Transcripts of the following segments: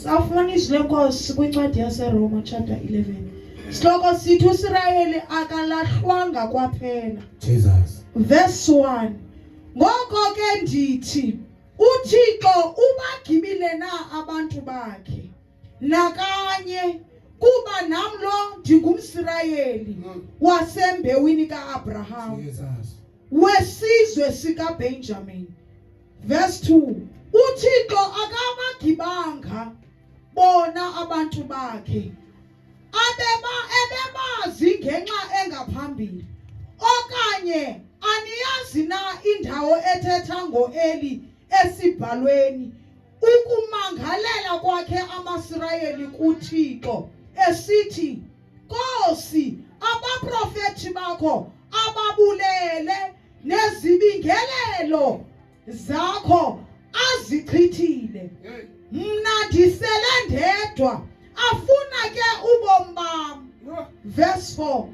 Sawufumana izwi lenkosi kwincwadi yaseRoma chapter 11. Sihloko sithi uIsrayeli akalahlwanga kwaphela. Jesus. Verse 1. Ngoko ke ndithi uThixo ubagibile na abantu bakhe nakanye kuba nam lo ndingumSirayeli wasembewini kaAbraham wesizwe sikaBenjamin. Verse 2. uThixo akabagibanga bona abantu bakhe ebebazi ngenxa engaphambili okanye aniyazi na indawo ethetha ngoEli esibhalweni ukumangalela kwakhe amaSirayeli kuThixo esithi Nkosi abaprofethi bakho ababulele nezibingelelo zakho azichithile mna ndisele ndedwa afuna ke ubomi bam. Verse 4.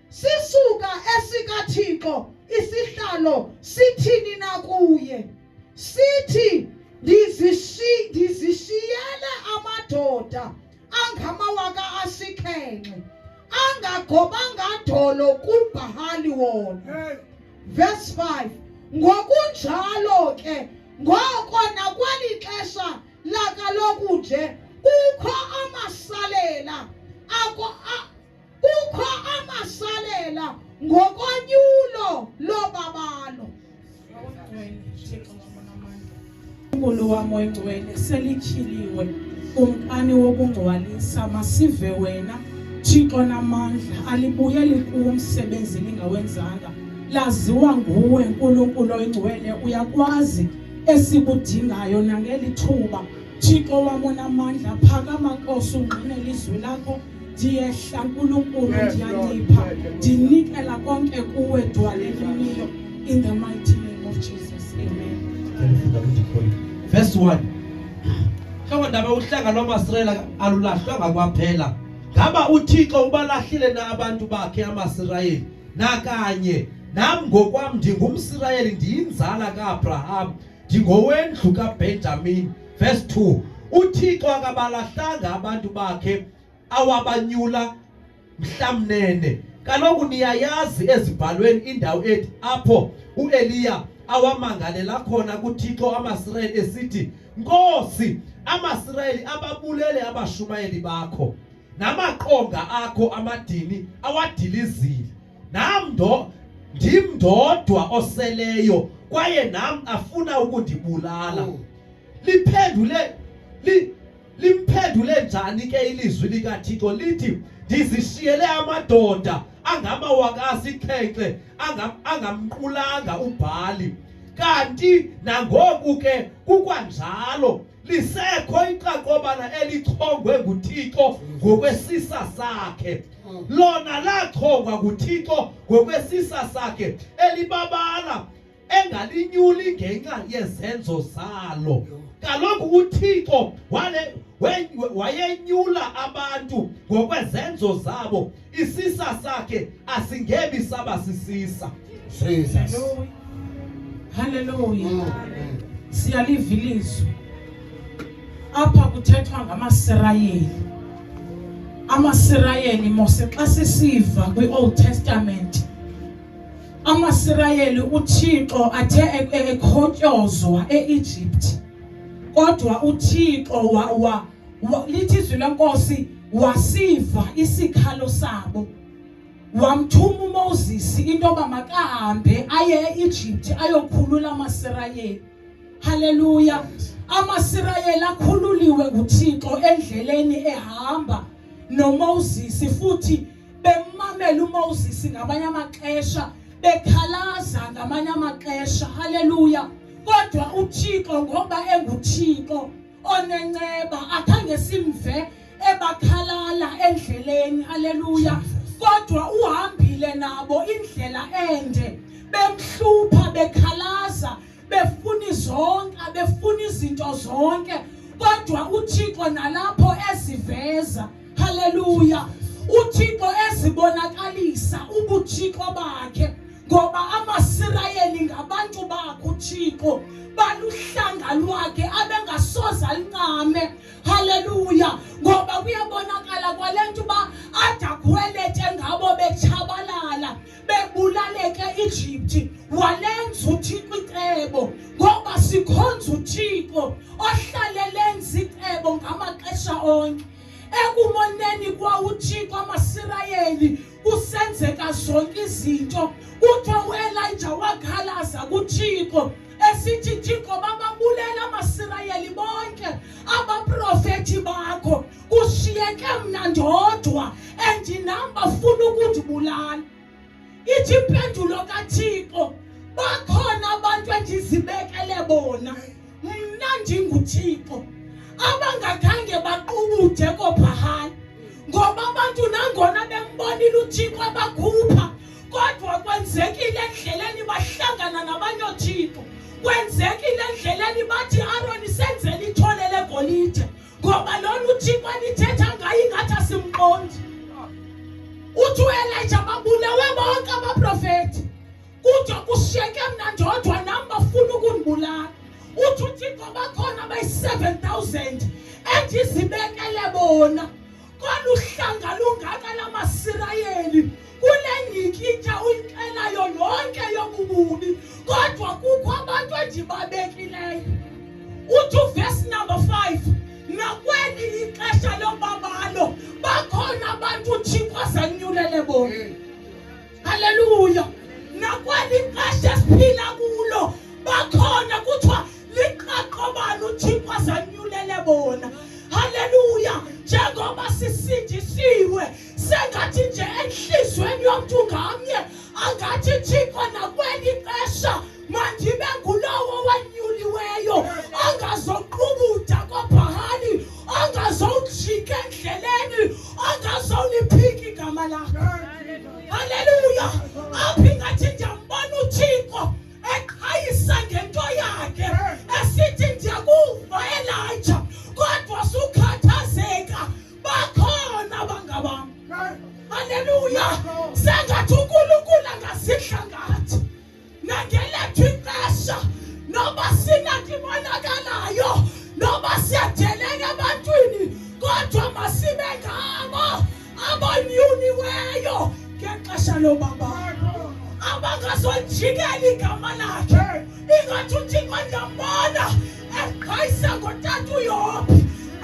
Sisuka esikaThixo isihlalo sithini na kuye sithi ndizishiyele amadoda angama7,000 angagobanga dolo kuBhali wona. Verse 5. Ngokunjalo ke ngoko nakweli xesha lakaloku nje kukho amasalela ngokonyulo lobabalo. Unkulunkulu wami oyingcwele selityhiliwe umqani wokungcwalisa masive wena Thixo namandla alibuyeli kuwo umsebenzi lingawenzanga laziwa nguwe Nkulunkulu oyingcwele uyakwazi esikudingayo nangelithuba Thixo wami onamandla phakama Nkosi ungqine ilizwi lakho ndiyehla Nkulunkulu ndiyanyipha ndinikela konke kuwe dwaleliniyo in the mighty name of Jesus. Amen. Verse 1. Kama ndaba uhlanga lwamaSirayeli alulahlwanga kwaphela ngaba uThixo ubalahlile na abantu bakhe amaSirayeli nakanye nam ngokwam ndingumSirayeli ndiyinzala kaAbraham ndingowendlu kaBenjamin. Verse 2. uThixo akabalahlanga abantu bakhe awabanyula mhlamnene. Kaloku niyayazi ezibhalweni indawo ethi apho uEliya awamangalela khona kuThixo amaSirayeli esithi Nkosi amaSirayeli ababulele abashumayeli bakho namaqonga akho amadini awadilizile nam ndim ndodwa oseleyo kwaye nam afuna ukundibulala. Limphendule njani ke ilizwi likaThixo lithi ndizishiyele amadoda angama7,000 angamqulanga uBhali kanti nangoku ke kukwanjalo lisekho iqaqobana elichongwe nguThixo ngokwesisa sakhe lona lachongwa nguThixo ngokwesisa sakhe elibabala engalinyuli ngenxa yezenzo zalo. Kaloku uThixo wayenyula abantu ngokwezenzo zabo isisa sakhe asingebi sabasisisa. Jesus. Hallelujah. Siyalivilizwe apha kuthethwa ngamaSirayeli. AmaSirayeli mose xa sisiva kwi-Old Testament AmaSirayeli uThixo athe ekhotyozwa eEgypt kodwa uThixo lithi izwi lenkosi wasiva isikhalo sabo wamthuma uMoses into yoba makahambe aye eEgypt ayokhulula amaSirayeli. Hallelujah. AmaSirayeli akhululiwe nguThixo endleleni ehamba noMoses futhi bemamela uMoses ngamanye amaxesha bekhalaza ngamanye amaxesha. Hallelujah. Kodwa uThixo ngoba enguThixo onenceba akhange simve ebakhalala endleleni. Hallelujah. Kodwa uhambile nabo indlela ende bemhlupha bekhalaza befuna izinto zonke kodwa uThixo nalapho eziveza. Hallelujah. uThixo ezibonakalisa ubuthixo bakhe ngoba amaSirayeli ngabantu bakhe uThixo baluhlanga lwakhe kuyabonakala kwalento ba adakhwelete ngabo bechabalala bebulaleke Egypt walenza uThixo icebo ngoba sikhonza uThixo ohlalele izicebo ngamaxesha onke ekumoneni kwa uThixo amaSirayeli kusenzeka zonke izinto kuthiwa uElijah wakhalaza kuThixo esithi Thixo bababulela amaSirayeli bonke abaprofeti bakho kushiyeke mina ndodwa andinamba funa ukundibulala ithi impendulo kaThixo bakhona abantu endizibekele bona mna ndinguThixo abangakhange baqubuthe koBhahali ngoba abantu nangona bembonile uThixo abakhupha kodwa kwenzekile endleleni bahlangana nabanye oThixo kwenzekile endleleni bathi Aaron senzele ithole legolide ngoba lona uThixo anithetha ngaye ngathi asimqondi uthi uElijah babulewe bonke abaprofeti kuthiwa kushiyeke mina ndodwa nami bafuna ukundibulala uthi uThixo bakhona abayi-7,000 endizibekele bona koluhlanga lungaka lamaSirayeli kule nyikitya uyixelayo yonke yobububi kodwa kukho abantu endibabekileyo uthi uverse number 5 nakweli ixesha lobabalo bakhona abantu uThixo azanyulele bona haleluya nakweli ixesha esiphila kulo bakhona kuthiwa liqaqobana uThixo azanyulele bona haleluya njengoba sisindisiwe sengathi nje enhlizweni yomntu ngamnye angathi Thixo nakweli xesha mandibe ngulowo wanyuliweyo angazoqubutha koBhahali angazojika endleleni angazoliphika igama lakho haleluya aphi ngathi ndiyambona uThixo eqhayisa ngento yakhe esithi ndiyakuva Elijah kodwa sukhathazeka bakhona bangabam haleluya sengathi uNkulunkulu angasihla ngathi nangelethu ixesha noba sinakibonakalayo noba siyadeleka ebantwini kodwa masibe ngabo abonyuliweyo ngexesha lobaba abangazojikela igama lakhe ingathi uThixo ndiyambona eqhayisa ngotata uYobhi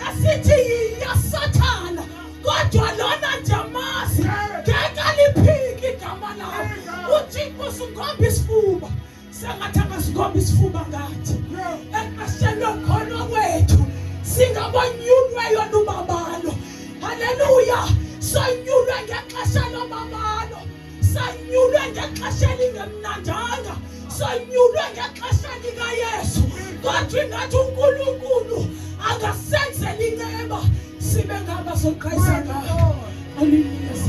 esithi yiya Sathana kodwa lona ndiyamazi ngeke liphike igama lakhe uThixo singoba isifuba sengathi angasigoba isifuba ngathi exesheni lokholo kwethu singabonyulweyo lubabalo haleluya sonyulwe ngexesha lobabalo sanyulwe ngexesha elingemnandanga sanyulwe ngexesha likaYesu kodwa ingathi uNkulunkulu angasenzela inceba sibe ngabazoqhayisa ngayo haleluya